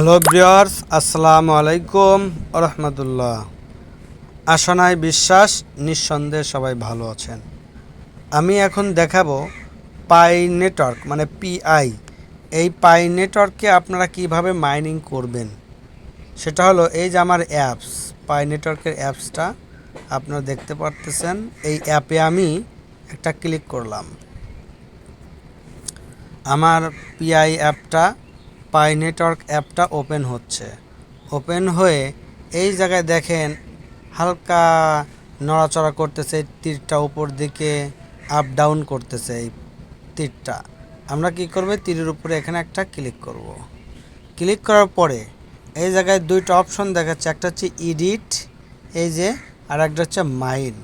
Hello viewers, আসসালামু আলাইকুম রহমতুল্লাহ। আশানায় বিশ্বাস, নিঃসন্দেহে সবাই ভালো আছেন। আমি এখন দেখাবো পাই নেটওয়ার্ক মানে পিআই। এই পাই নেটওয়ার্ককে আপনারা কিভাবে মাইনিং করবেন সেটা হলো এই যে আমার অ্যাপস, পাই নেটওয়ার্কের অ্যাপসটা আপনারা দেখতে পারতেছেন। এই অ্যাপে আমি একটা ক্লিক করলাম, আমার পিআই অ্যাপটা, পাই নেটওয়ার্ক অ্যাপটা ওপেন হচ্ছে। ওপেন হয়ে এই জায়গায় দেখেন হালকা নড়াচড়া করতেছে, তীরটা উপর দিকে আপ ডাউন করতেছে। এই তীরটা আমরা কি করব, তীরের উপরে এখানে একটা ক্লিক করব। ক্লিক করার পরে এই জায়গায় দুইটা অপশন দেখাচ্ছে, একটা হচ্ছে এডিট, এই যে, আর একটা হচ্ছে মাইন।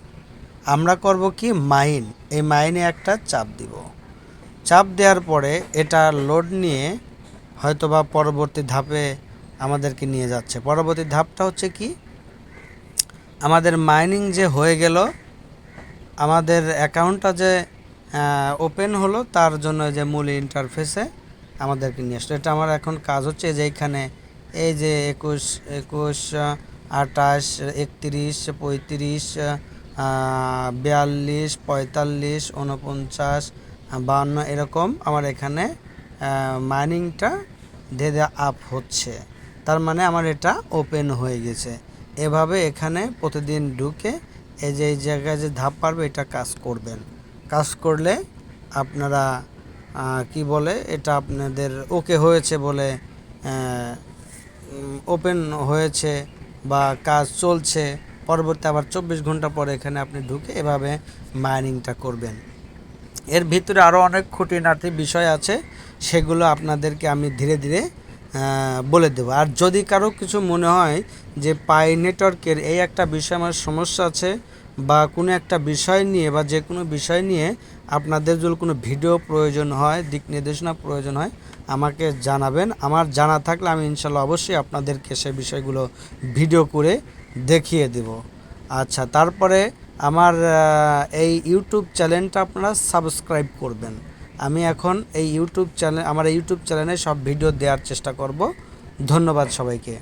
আমরা করব কি মাইন, এই মাইনে একটা চাপ দিব। চাপ দেওয়ার পরে এটা লোড নিয়ে হয়তোবা পরবর্তী ধাপে আমাদেরকে নিয়ে যাচ্ছে। পরবর্তী ধাপটা হচ্ছে কি, আমাদের মাইনিং যে হয়ে গেল, আমাদের অ্যাকাউন্টটা যে ওপেন হলো, তার জন্য যে মূল ইন্টারফেসে আমাদেরকে নিয়ে আসলো। এটা আমার এখন কাজ হচ্ছে যে এইখানে এই যে 21, 28, 31, 35, 42, 45, 49, 52 এরকম আমার এখানে মাইনিংটা ধীরে ধীরে আপ হচ্ছে। তার মানে আমার এটা ওপেন হয়ে গেছে। এভাবে এখানে প্রতিদিন ঢুকে এই যে এই জায়গায় যে ধাপ পারবে এটা কাজ করবেন। কাজ করলে আপনারা কি বলে, এটা আপনাদের ওকে হয়েছে বলে, ওপেন হয়েছে বা কাজ চলছে। পরবর্তী আবার 24 ঘন্টা পরে এখানে আপনি ঢুকে এভাবে মাইনিংটা করবেন। এর ভিতরে আরও অনেক খুঁটিনাটি বিষয় আছে, সেগুলো আপনাদেরকে আমি ধীরে ধীরে বলে দেবো। আর যদি কারো কিছু মনে হয় যে পাই নেটওয়ার্কের এই একটা বিষয় আমার সমস্যা আছে, বা কোনো একটা বিষয় নিয়ে বা যে কোনো বিষয় নিয়ে আপনাদের যদি কোনো ভিডিও প্রয়োজন হয়, দিক নির্দেশনা প্রয়োজন হয়, আমাকে জানাবেন। আমার জানা থাকলে আমি ইনশাল্লাহ অবশ্যই আপনাদেরকে সে বিষয়গুলো ভিডিও করে দেখিয়ে দেব। আচ্ছা, তারপরে আমার এই ইউটিউব চ্যানেলটা আপনারা সাবস্ক্রাইব করবেন। আমি এখন এই ইউটিউব চ্যানেল, আমার এই ইউটিউব চ্যানেলে সব ভিডিও দেওয়ার চেষ্টা করব। ধন্যবাদ সবাইকে।